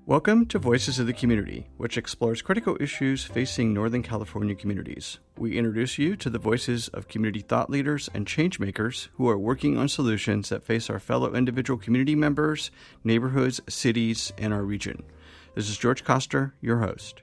Welcome to Voices of the Community, which explores critical issues facing Northern California communities. We introduce you to the voices of community thought leaders and change makers who are working on solutions that face our fellow individual community members, neighborhoods, cities, and our region. This is George Koster, your host.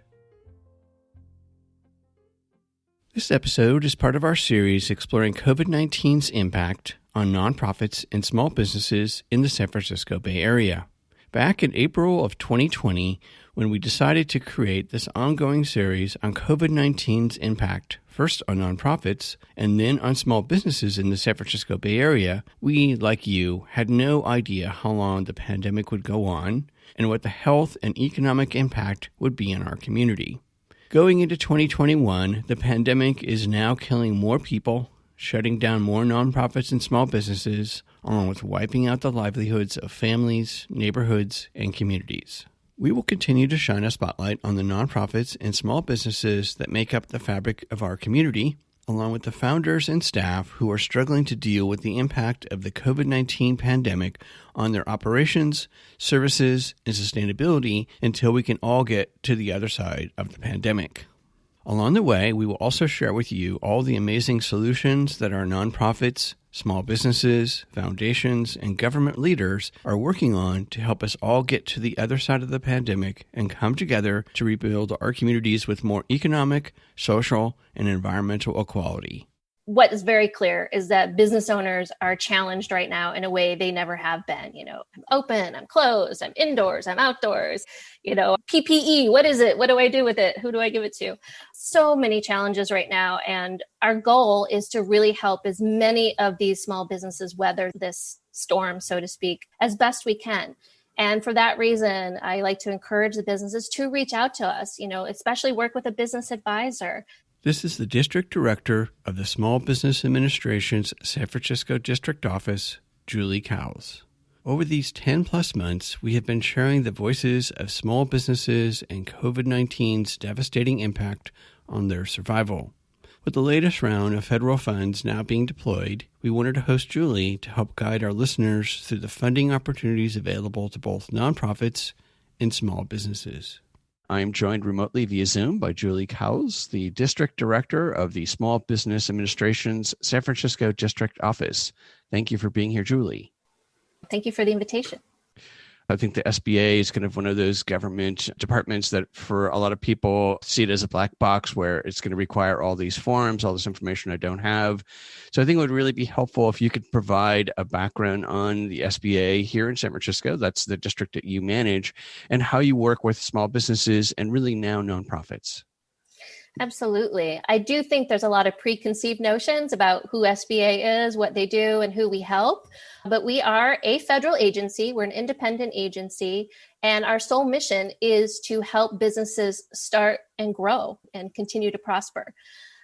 This episode is part of our series exploring COVID-19's impact on nonprofits and small businesses in the San Francisco Bay Area. Back in April of 2020, when we decided to create this ongoing series on COVID-19's impact, first on nonprofits and then on small businesses in the San Francisco Bay Area, we, like you, had no idea how long the pandemic would go on and what the health and economic impact would be in our community. Going into 2021, the pandemic is now killing more people, shutting down more nonprofits and small businesses, along with wiping out the livelihoods of families, neighborhoods, and communities. We will continue to shine a spotlight on the nonprofits and small businesses that make up the fabric of our community, along with the founders and staff who are struggling to deal with the impact of the COVID-19 pandemic on their operations, services, and sustainability until we can all get to the other side of the pandemic. Along the way, we will also share with you all the amazing solutions that our nonprofits, small businesses, foundations, and government leaders are working on to help us all get to the other side of the pandemic and come together to rebuild our communities with more economic, social, and environmental equality. What is very clear is that business owners are challenged right now in a way they never have been. I'm open, I'm closed, I'm indoors, I'm outdoors. PPE, what is it? What do I do with it? Who do I give it to? So many challenges right now. And our goal is to really help as many of these small businesses weather this storm, so to speak, as best we can. And for that reason, I like to encourage the businesses to reach out to us, especially work with a business advisor. This is the District Director of the Small Business Administration's San Francisco District Office, Julie Clowes. Over these 10-plus months, we have been sharing the voices of small businesses and COVID-19's devastating impact on their survival. With the latest round of federal funds now being deployed, we wanted to host Julie to help guide our listeners through the funding opportunities available to both nonprofits and small businesses. I am joined remotely via Zoom by Julie Clowes, the District Director of the Small Business Administration's San Francisco District Office. Thank you for being here, Julie. Thank you for the invitation. I think the SBA is kind of one of those government departments that for a lot of people see it as a black box where it's going to require all these forms, all this information I don't have. So I think it would really be helpful if you could provide a background on the SBA here in San Francisco, that's the district that you manage, and how you work with small businesses and really now nonprofits. Absolutely. I do think there's a lot of preconceived notions about who SBA is, what they do, and who we help. But we are a federal agency. We're an independent agency. And our sole mission is to help businesses start and grow and continue to prosper.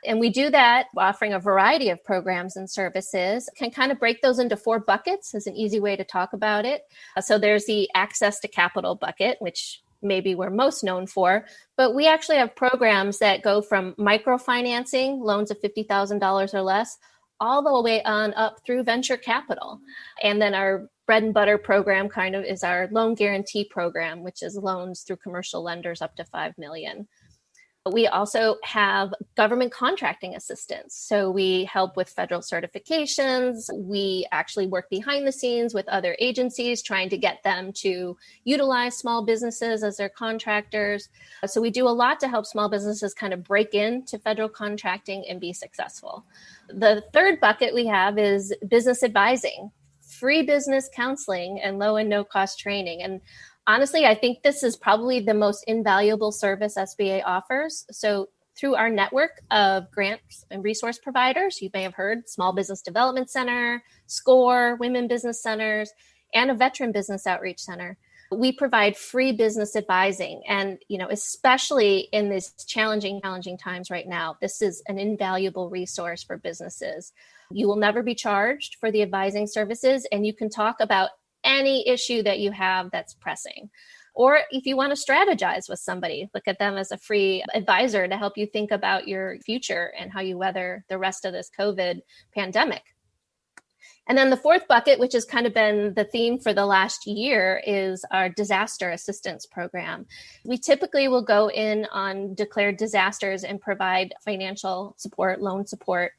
And we do that offering a variety of programs and services. Can kind of break those into 4 buckets is an easy way to talk about it. So there's the access to capital bucket, which maybe we're most known for, but we actually have programs that go from microfinancing, loans of $50,000 or less, all the way on up through venture capital. And then our bread and butter program kind of is our loan guarantee program, which is loans through commercial lenders up to $5 million. We also have government contracting assistance. So we help with federal certifications. We actually work behind the scenes with other agencies, trying to get them to utilize small businesses as their contractors. So we do a lot to help small businesses kind of break into federal contracting and be successful. The third bucket we have is business advising, free business counseling, and low and no cost training. And honestly, I think this is probably the most invaluable service SBA offers. So through our network of grants and resource providers, you may have heard Small Business Development Center, SCORE, Women Business Centers, and a Veteran Business Outreach Center, we provide free business advising. And, especially in these challenging times right now, this is an invaluable resource for businesses. You will never be charged for the advising services, and you can talk about any issue that you have that's pressing. Or if you want to strategize with somebody, look at them as a free advisor to help you think about your future and how you weather the rest of this COVID pandemic. And then the fourth bucket, which has kind of been the theme for the last year, is our disaster assistance program. We typically will go in on declared disasters and provide financial support, loan support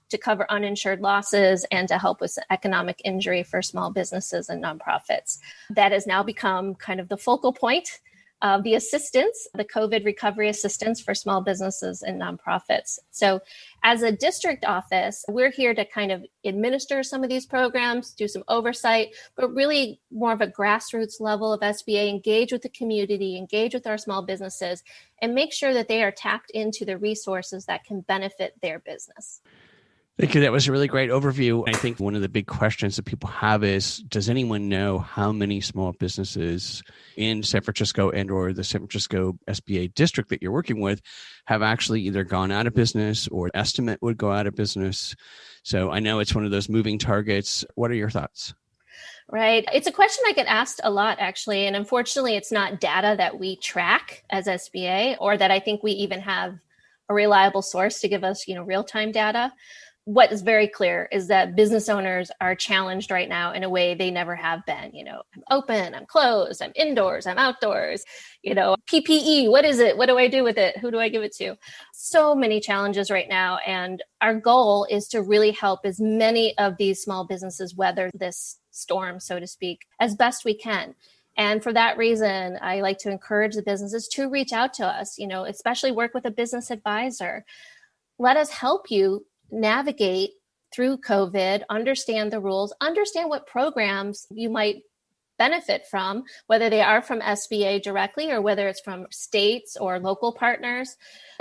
to cover uninsured losses and to help with economic injury for small businesses and nonprofits. That has now become kind of the focal point of the assistance, the COVID recovery assistance for small businesses and nonprofits. So as a district office, we're here to kind of administer some of these programs, do some oversight, but really more of a grassroots level of SBA, engage with the community, engage with our small businesses, and make sure that they are tapped into the resources that can benefit their business. Thank you. That was a really great overview. I think one of the big questions that people have is, does anyone know how many small businesses in San Francisco and or the San Francisco SBA district that you're working with have actually either gone out of business or estimate would go out of business? So I know it's one of those moving targets. What are your thoughts? Right. It's a question I get asked a lot, actually. And unfortunately, it's not data that we track as SBA or that I think we even have a reliable source to give us, real-time data. What is very clear is that business owners are challenged right now in a way they never have been. I'm open, I'm closed, I'm indoors, I'm outdoors, PPE, what is it? What do I do with it? Who do I give it to? So many challenges right now. And our goal is to really help as many of these small businesses weather this storm, so to speak, as best we can. And for that reason, I like to encourage the businesses to reach out to us, especially work with a business advisor. Let us help you navigate through COVID, understand the rules, understand what programs you might benefit from, whether they are from SBA directly or whether it's from states or local partners.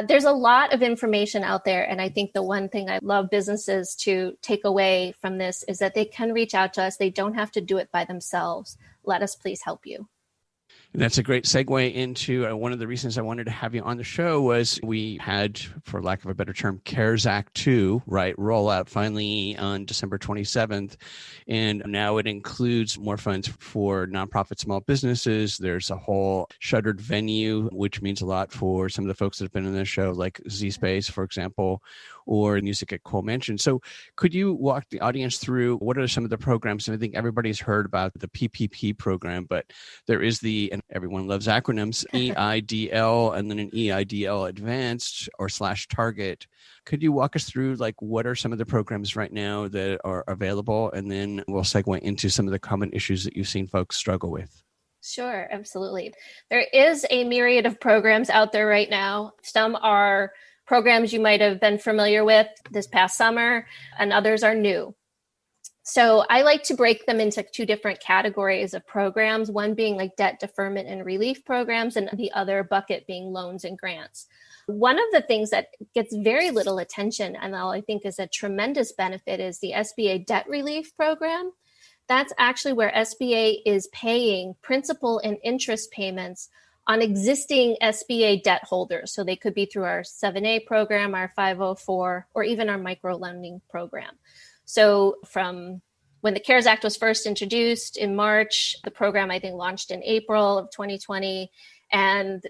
There's a lot of information out there. And I think the one thing I love businesses to take away from this is that they can reach out to us. They don't have to do it by themselves. Let us please help you. That's a great segue into one of the reasons I wanted to have you on the show was we had, for lack of a better term, CARES Act 2, right, roll out finally on December 27th. And now it includes more funds for nonprofit small businesses. There's a whole shuttered venue, which means a lot for some of the folks that have been in this show, like Z-Space, for example, or Music at Cole Mansion. So could you walk the audience through what are some of the programs? And I think everybody's heard about the PPP program, but there is and everyone loves acronyms, EIDL and then an EIDL Advanced or /Target. Could you walk us through what are some of the programs right now that are available? And then we'll segue into some of the common issues that you've seen folks struggle with. Sure, absolutely. There is a myriad of programs out there right now. Some are programs you might have been familiar with this past summer, and others are new. So I like to break them into two different categories of programs, one being like debt deferment and relief programs, and the other bucket being loans and grants. One of the things that gets very little attention, and I think is a tremendous benefit, is the SBA debt relief program. That's actually where SBA is paying principal and interest payments on existing SBA debt holders. So they could be through our 7A program, our 504, or even our micro lending program. So from when the CARES Act was first introduced in March, the program, I think, launched in April of 2020, and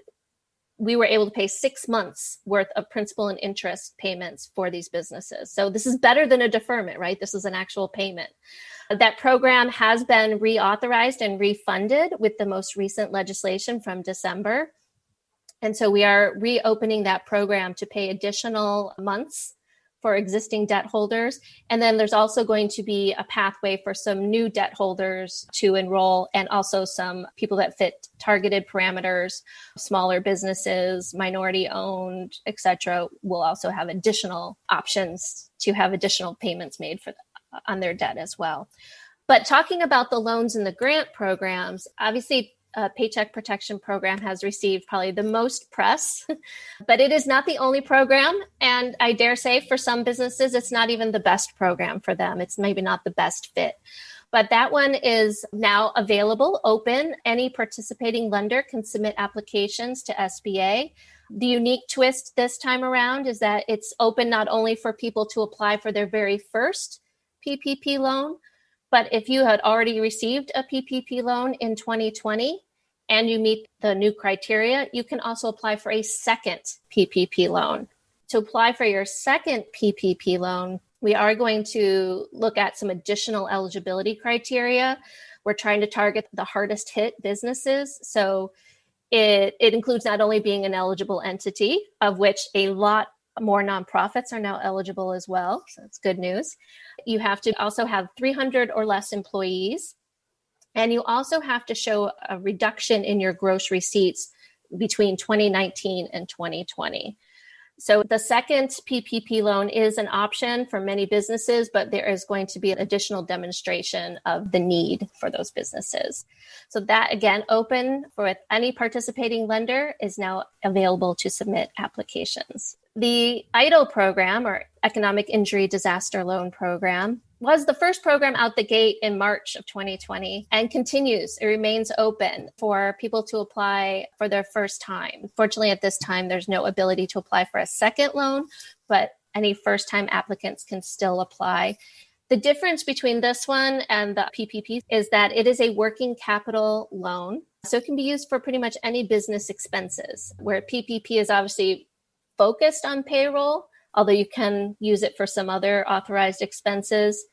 we were able to pay 6 months worth of principal and interest payments for these businesses. So this is better than a deferment, right? This is an actual payment. That program has been reauthorized and refunded with the most recent legislation from December. And so we are reopening that program to pay additional months for existing debt holders. And then there's also going to be a pathway for some new debt holders to enroll, and also some people that fit targeted parameters, smaller businesses, minority owned, et cetera, will also have additional options to have additional payments made for on their debt as well. But talking about the loans and the grant programs, obviously Paycheck Protection Program has received probably the most press, but it is not the only program. And I dare say for some businesses, it's not even the best program for them. It's maybe not the best fit. But that one is now available, open. Any participating lender can submit applications to SBA. The unique twist this time around is that it's open not only for people to apply for their very first PPP loan, but if you had already received a PPP loan in 2020 and you meet the new criteria, you can also apply for a second PPP loan. To apply for your second PPP loan, We are going to look at some additional eligibility criteria. We're trying to target the hardest hit businesses. So it includes not only being an eligible entity, of which a lot more nonprofits are now eligible as well. So that's good news. You have to also have 300 or less employees. And you also have to show a reduction in your gross receipts between 2019 and 2020. So the second PPP loan is an option for many businesses, but there is going to be an additional demonstration of the need for those businesses. So that, again, open for any participating lender, is now available to submit applications. The EIDL program, or Economic Injury Disaster Loan Program, was the first program out the gate in March of 2020 and continues. It remains open for people to apply for their first time. Fortunately, at this time, there's no ability to apply for a second loan, but any first-time applicants can still apply. The difference between this one and the PPP is that it is a working capital loan. So it can be used for pretty much any business expenses, where PPP is obviously focused on payroll, although you can use it for some other authorized expenses.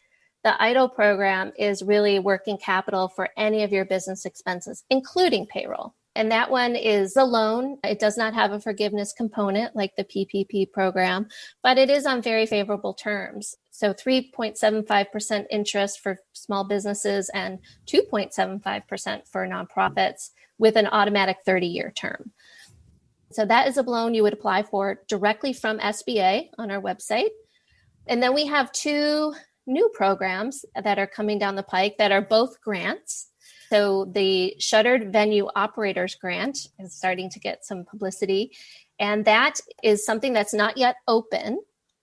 The EIDL program is really working capital for any of your business expenses, including payroll. And that one is a loan. It does not have a forgiveness component like the PPP program, but it is on very favorable terms. So 3.75% interest for small businesses and 2.75% for nonprofits with an automatic 30-year term. So that is a loan you would apply for directly from SBA on our website. And then we have two new programs that are coming down the pike that are both grants. So the Shuttered Venue Operators Grant is starting to get some publicity. And that is something that's not yet open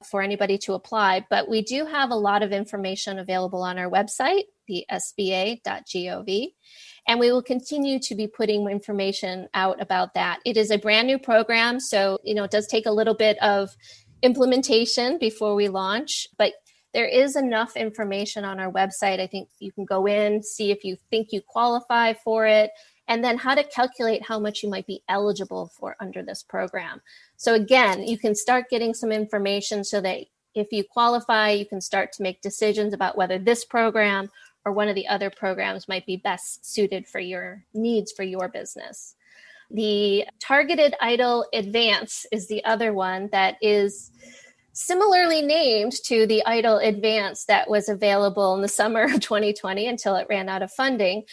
for anybody to apply, but we do have a lot of information available on our website, the sba.gov. And we will continue to be putting information out about that. It is a brand new program, so it does take a little bit of implementation before we launch, but there is enough information on our website. I think you can go in, see if you think you qualify for it, and then how to calculate how much you might be eligible for under this program. So again, you can start getting some information so that if you qualify, you can start to make decisions about whether this program or one of the other programs might be best suited for your needs for your business. The Targeted EIDL Advance is the other one that is similarly named to the EIDL Advance that was available in the summer of 2020 until it ran out of funding.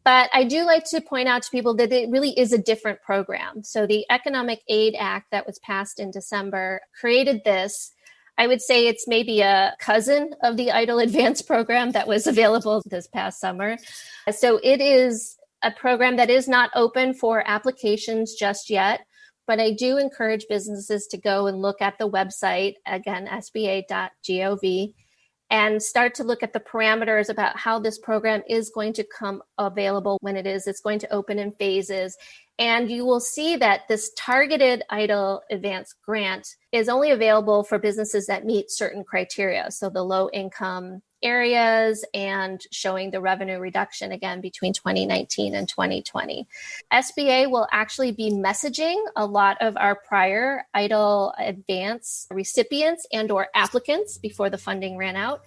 But I do like to point out to people that it really is a different program. So the Economic Aid Act that was passed in December created this. I would say it's maybe a cousin of the EIDL Advance program that was available this past summer. So it is a program that is not open for applications just yet, but I do encourage businesses to go and look at the website, again, sba.gov, and start to look at the parameters about how this program is going to come available when it is. It's going to open in phases. And you will see that this Targeted EIDL Advance Grant is only available for businesses that meet certain criteria. So the low income areas and showing the revenue reduction again between 2019 and 2020. SBA will actually be messaging a lot of our prior EIDL Advance recipients and or applicants before the funding ran out.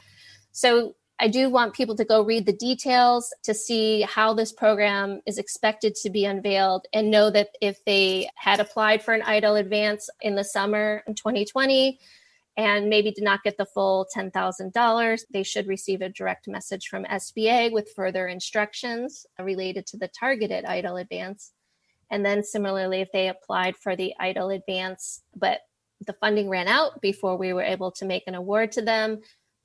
So I do want people to go read the details to see how this program is expected to be unveiled and know that if they had applied for an EIDL Advance in the summer in 2020 and maybe did not get the full $10,000, they should receive a direct message from SBA with further instructions related to the Targeted EIDL Advance. And then similarly, if they applied for the EIDL Advance, but the funding ran out before we were able to make an award to them,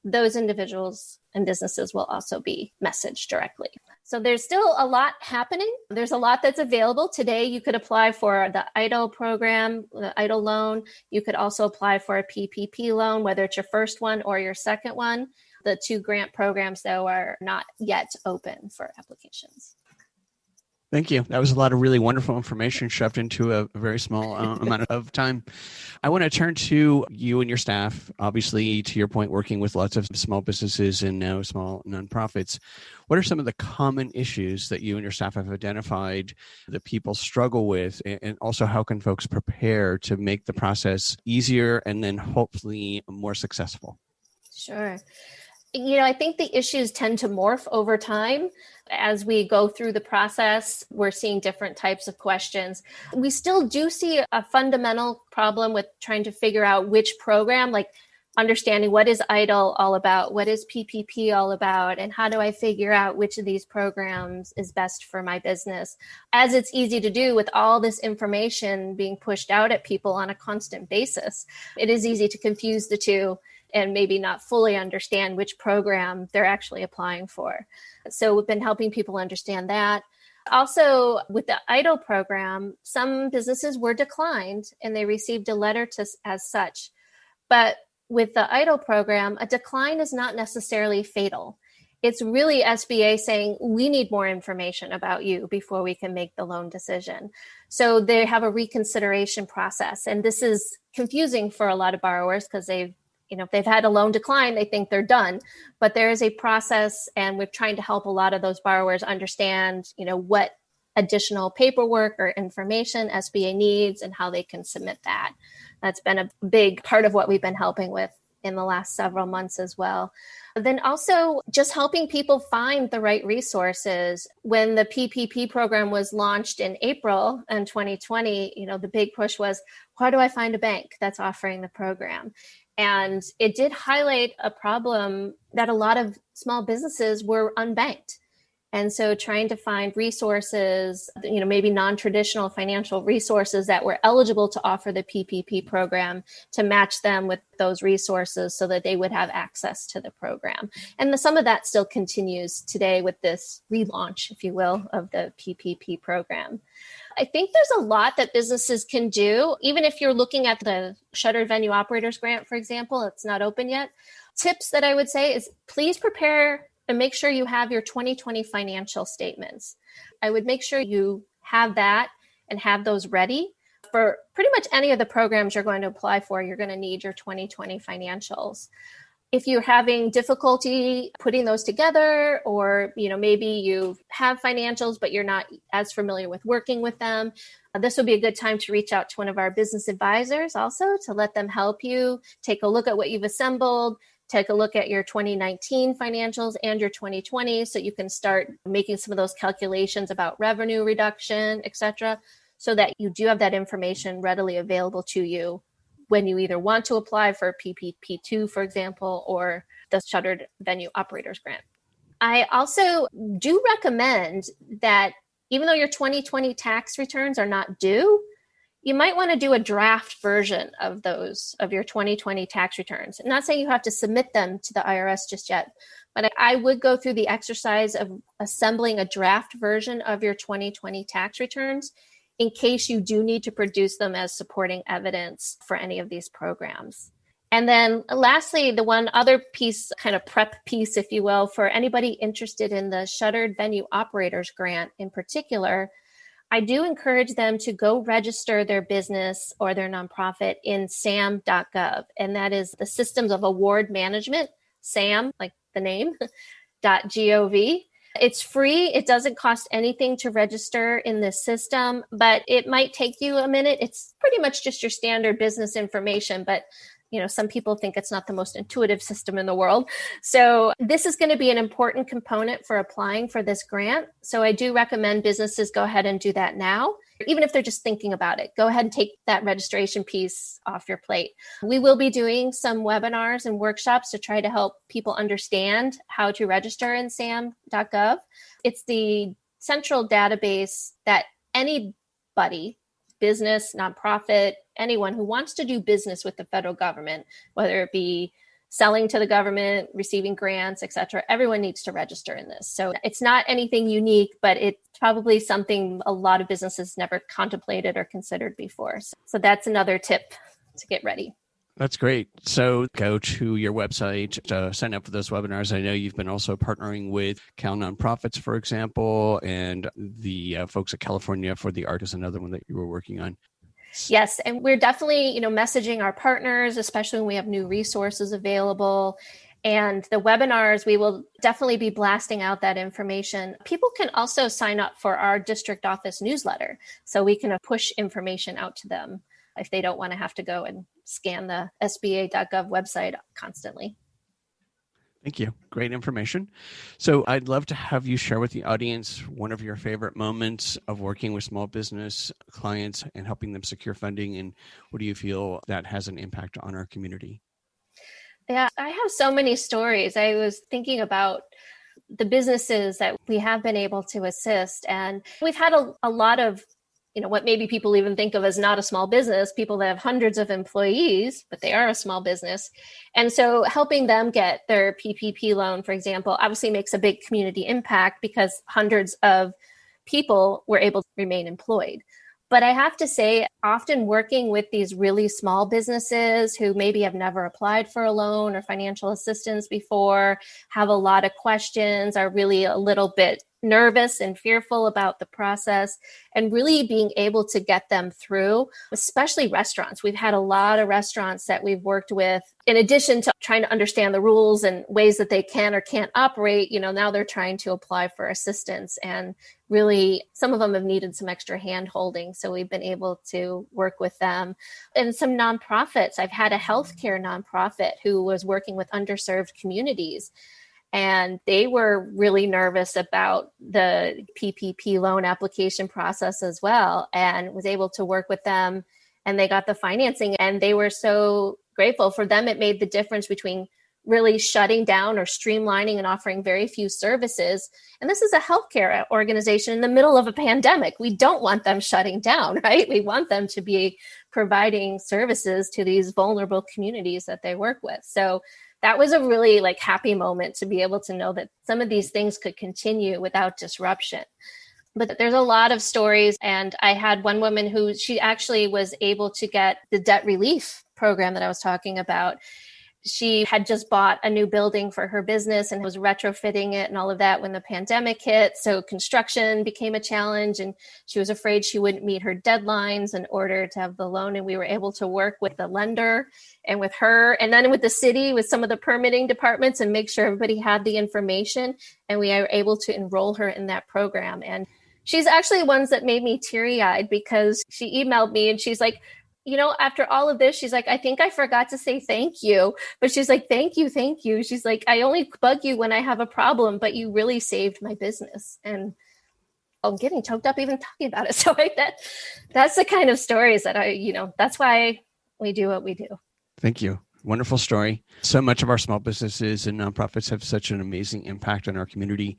those individuals and businesses will also be messaged directly. So there's still a lot happening. There's a lot that's available. Today, you could apply for the EIDL program, the EIDL loan. You could also apply for a PPP loan, whether it's your first one or your second one. The two grant programs, though, are not yet open for applications. Thank you. That was a lot of really wonderful information shoved into a very small amount of time. I want to turn to you and your staff, obviously, to your point, working with lots of small businesses and now small nonprofits. What are some of the common issues that you and your staff have identified that people struggle with? And also, how can folks prepare to make the process easier and then hopefully more successful? Sure. I think the issues tend to morph over time. As we go through the process, we're seeing different types of questions. We still do see a fundamental problem with trying to figure out which program, like understanding what is EIDL all about, what is PPP all about, and how do I figure out which of these programs is best for my business. As it's easy to do with all this information being pushed out at people on a constant basis, it is easy to confuse the two and maybe not fully understand which program they're actually applying for. So we've been helping people understand that. Also, with the EIDL program, some businesses were declined and they received a letter as such. But with the EIDL program, a decline is not necessarily fatal. It's really SBA saying, we need more information about you before we can make the loan decision. So they have a reconsideration process. And this is confusing for a lot of borrowers because if they've had a loan decline, they think they're done. But there is a process, and we're trying to help a lot of those borrowers understand, what additional paperwork or information SBA needs and how they can submit that. That's been a big part of what we've been helping with in the last several months as well. Then also just helping people find the right resources. When the PPP program was launched in April in 2020, the big push was, how do I find a bank that's offering the program? And it did highlight a problem that a lot of small businesses were unbanked. And so trying to find resources, maybe non-traditional financial resources that were eligible to offer the PPP program, to match them with those resources so that they would have access to the program. And some of that still continues today with this relaunch, if you will, of the PPP program. I think there's a lot that businesses can do, even if you're looking at the Shuttered Venue Operators Grant, for example. It's not open yet. Tips that I would say is please prepare and make sure you have your 2020 financial statements. I would make sure you have that and have those ready. For pretty much any of the programs you're going to apply for, you're going to need your 2020 financials. If you're having difficulty putting those together, or maybe you have financials, but you're not as familiar with working with them, this would be a good time to reach out to one of our business advisors also to let them help you take a look at what you've assembled, take a look at your 2019 financials and your 2020, so you can start making some of those calculations about revenue reduction, et cetera, so that you do have that information readily available to you when you either want to apply for PPP2, for example, or the Shuttered Venue Operators Grant. I also do recommend that even though your 2020 tax returns are not due, you might want to do a draft version of your 2020 tax returns. I'm not saying you have to submit them to the IRS just yet, but I would go through the exercise of assembling a draft version of your 2020 tax returns in case you do need to produce them as supporting evidence for any of these programs. And then lastly, the one other piece, kind of prep piece, if you will, for anybody interested in the Shuttered Venue Operators Grant in particular, I do encourage them to go register their business or their nonprofit in sam.gov. And that is the Systems of Award Management, SAM, like the name, .gov. It's free. It doesn't cost anything to register in this system, but it might take you a minute. It's pretty much just your standard business information, but some people think it's not the most intuitive system in the world. So this is going to be an important component for applying for this grant. So I do recommend businesses go ahead and do that now. Even if they're just thinking about it, go ahead and take that registration piece off your plate. We will be doing some webinars and workshops to try to help people understand how to register in sam.gov. It's the central database that anybody, business, nonprofit, anyone who wants to do business with the federal government, whether it be selling to the government, receiving grants, et cetera, everyone needs to register in this. So it's not anything unique, but it's probably something a lot of businesses never contemplated or considered before. So that's another tip to get ready. That's great. So go to your website to sign up for those webinars. I know you've been also partnering with Cal Nonprofits, for example, and the folks at California for the Art is another one that you were working on. Yes, and we're definitely, messaging our partners, especially when we have new resources available. And the webinars, we will definitely be blasting out that information. People can also sign up for our district office newsletter, so we can push information out to them if they don't want to have to go and scan the sba.gov website constantly. Thank you. Great information. So I'd love to have you share with the audience one of your favorite moments of working with small business clients and helping them secure funding. And what do you feel that has an impact on our community? Yeah, I have so many stories. I was thinking about the businesses that we have been able to assist. And we've had a lot of, what maybe people even think of as not a small business, people that have hundreds of employees, but they are a small business. And so helping them get their PPP loan, for example, obviously makes a big community impact because hundreds of people were able to remain employed. But I have to say, often working with these really small businesses who maybe have never applied for a loan or financial assistance before, have a lot of questions, are really a little bit nervous and fearful about the process, and really being able to get them through, especially restaurants. We've had a lot of restaurants that we've worked with, in addition to trying to understand the rules and ways that they can or can't operate, now they're trying to apply for assistance. And really, some of them have needed some extra hand holding. So we've been able to work with them. And some nonprofits. I've had a healthcare nonprofit who was working with underserved communities. And they were really nervous about the PPP loan application process as well, and was able to work with them, and they got the financing, and they were so grateful. For them, it made the difference between really shutting down or streamlining and offering very few services. And this is a healthcare organization in the middle of a pandemic. We don't want them shutting down, right? We want them to be providing services to these vulnerable communities that they work with. So that was a really happy moment to be able to know that some of these things could continue without disruption. But there's a lot of stories. And I had one woman who she actually was able to get the debt relief program that I was talking about. She had just bought a new building for her business and was retrofitting it and all of that when the pandemic hit. So construction became a challenge, and she was afraid she wouldn't meet her deadlines in order to have the loan. And we were able to work with the lender and with her, and then with the city, with some of the permitting departments, and make sure everybody had the information. And we were able to enroll her in that program. And she's actually ones that made me teary-eyed, because she emailed me and she's like, after all of this, she's like, I think I forgot to say thank you. But she's like, thank you, thank you. She's like, I only bug you when I have a problem, but you really saved my business. And I'm getting choked up even talking about it. So that's the kind of stories that that's why we do what we do. Thank you. Wonderful story. So much of our small businesses and nonprofits have such an amazing impact on our community,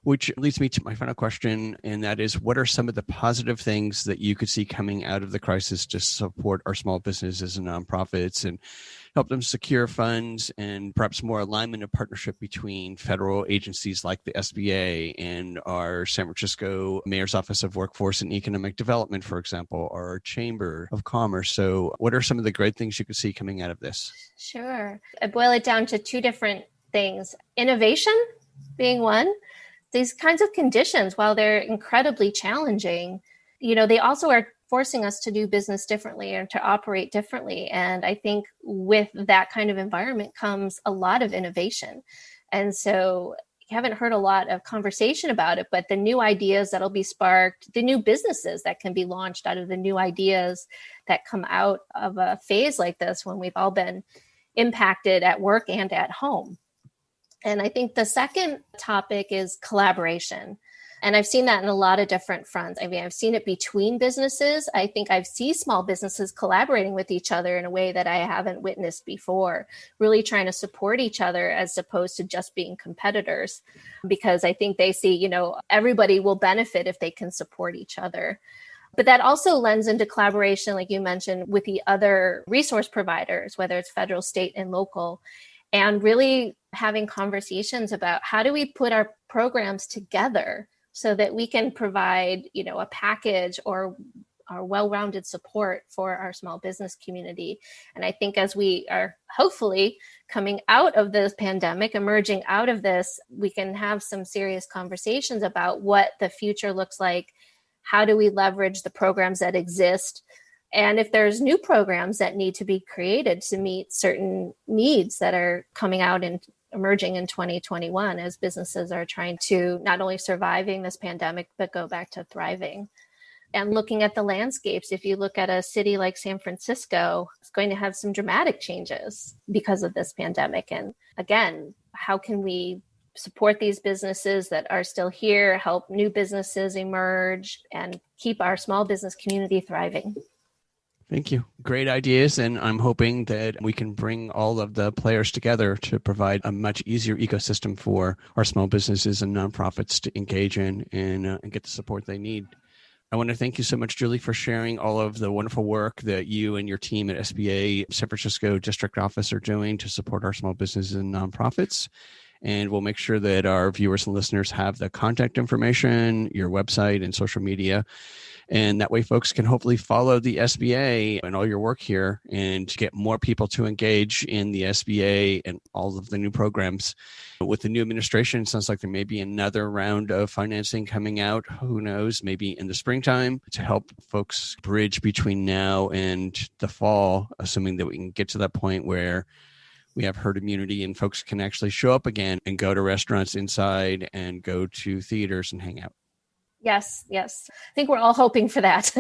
which leads me to my final question. And that is, what are some of the positive things that you could see coming out of the crisis to support our small businesses and nonprofits and help them secure funds, and perhaps more alignment and partnership between federal agencies like the SBA and our San Francisco Mayor's Office of Workforce and Economic Development, for example, or our Chamber of Commerce? So what are some of the great things you could see coming out of this? Sure. I boil it down to two different things. Innovation being one. These kinds of conditions, while they're incredibly challenging, they also are forcing us to do business differently and to operate differently. And I think with that kind of environment comes a lot of innovation. And so you haven't heard a lot of conversation about it, but the new ideas that'll be sparked, the new businesses that can be launched out of the new ideas that come out of a phase like this, when we've all been impacted at work and at home. And I think the second topic is collaboration. And I've seen that in a lot of different fronts. I mean, I've seen it between businesses. I think I've seen small businesses collaborating with each other in a way that I haven't witnessed before, really trying to support each other as opposed to just being competitors, because I think they see, everybody will benefit if they can support each other. But that also lends into collaboration, like you mentioned, with the other resource providers, whether it's federal, state, and local, and really having conversations about how do we put our programs together so that we can provide, a package or our well-rounded support for our small business community. And I think as we are hopefully coming out of this pandemic, emerging out of this, we can have some serious conversations about what the future looks like. How do we leverage the programs that exist? And if there's new programs that need to be created to meet certain needs that are coming out and emerging in 2021 as businesses are trying to not only surviving this pandemic, but go back to thriving. And looking at the landscapes, if you look at a city like San Francisco, it's going to have some dramatic changes because of this pandemic. And again, how can we support these businesses that are still here, help new businesses emerge, and keep our small business community thriving? Thank you. Great ideas. And I'm hoping that we can bring all of the players together to provide a much easier ecosystem for our small businesses and nonprofits to engage in and get the support they need. I want to thank you so much, Julie, for sharing all of the wonderful work that you and your team at SBA San Francisco District Office are doing to support our small businesses and nonprofits. And we'll make sure that our viewers and listeners have the contact information, your website, and social media. And that way folks can hopefully follow the SBA and all your work here and get more people to engage in the SBA and all of the new programs. With the new administration, it sounds like there may be another round of financing coming out. Who knows, maybe in the springtime to help folks bridge between now and the fall, assuming that we can get to that point where we have herd immunity and folks can actually show up again and go to restaurants inside and go to theaters and hang out. Yes. I think we're all hoping for that.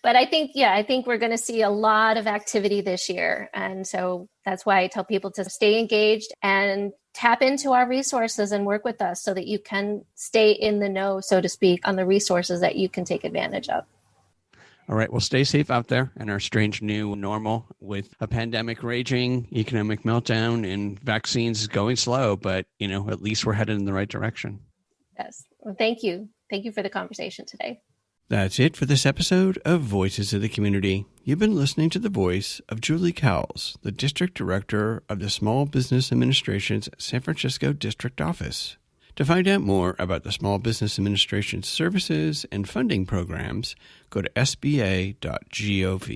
But I think we're going to see a lot of activity this year. And so that's why I tell people to stay engaged and tap into our resources and work with us so that you can stay in the know, so to speak, on the resources that you can take advantage of. All right. Well, stay safe out there in our strange new normal with a pandemic raging, economic meltdown, and vaccines going slow. But, at least we're headed in the right direction. Yes. Well, thank you. Thank you for the conversation today. That's it for this episode of Voices of the Community. You've been listening to the voice of Julie Clowes, the District Director of the Small Business Administration's San Francisco District Office. To find out more about the Small Business Administration's services and funding programs, go to sba.gov.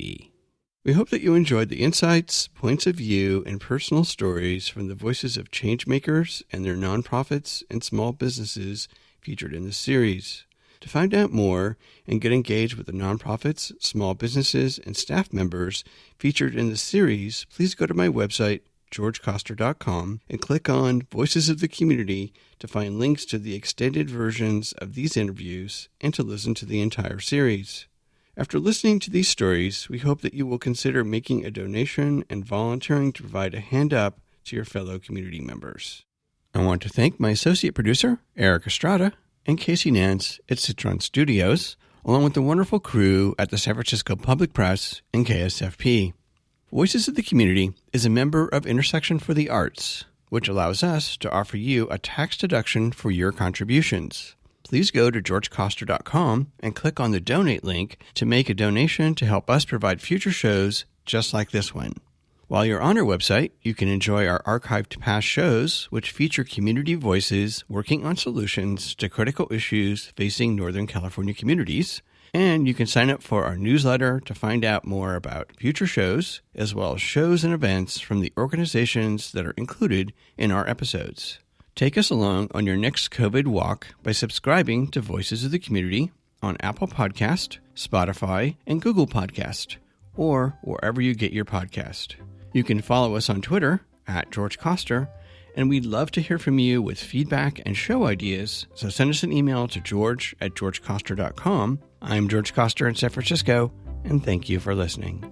We hope that you enjoyed the insights, points of view, and personal stories from the voices of changemakers and their nonprofits and small businesses featured in this series. To find out more and get engaged with the nonprofits, small businesses, and staff members featured in the series, please go to my website, georgecoster.com, and click on Voices of the Community to find links to the extended versions of these interviews and to listen to the entire series. After listening to these stories, we hope that you will consider making a donation and volunteering to provide a hand up to your fellow community members. I want to thank my associate producer, Eric Estrada, and Casey Nance at Citron Studios, along with the wonderful crew at the San Francisco Public Press and KSFP. Voices of the Community is a member of Intersection for the Arts, which allows us to offer you a tax deduction for your contributions. Please go to georgecoster.com and click on the donate link to make a donation to help us provide future shows just like this one. While you're on our website, you can enjoy our archived past shows, which feature community voices working on solutions to critical issues facing Northern California communities. And you can sign up for our newsletter to find out more about future shows, as well as shows and events from the organizations that are included in our episodes. Take us along on your next COVID walk by subscribing to Voices of the Community on Apple Podcast, Spotify, and Google Podcast, or wherever you get your podcast. You can follow us on Twitter @GeorgeCoster, and we'd love to hear from you with feedback and show ideas, so send us an email to george@georgecoster.com. I'm George Coster in San Francisco, and thank you for listening.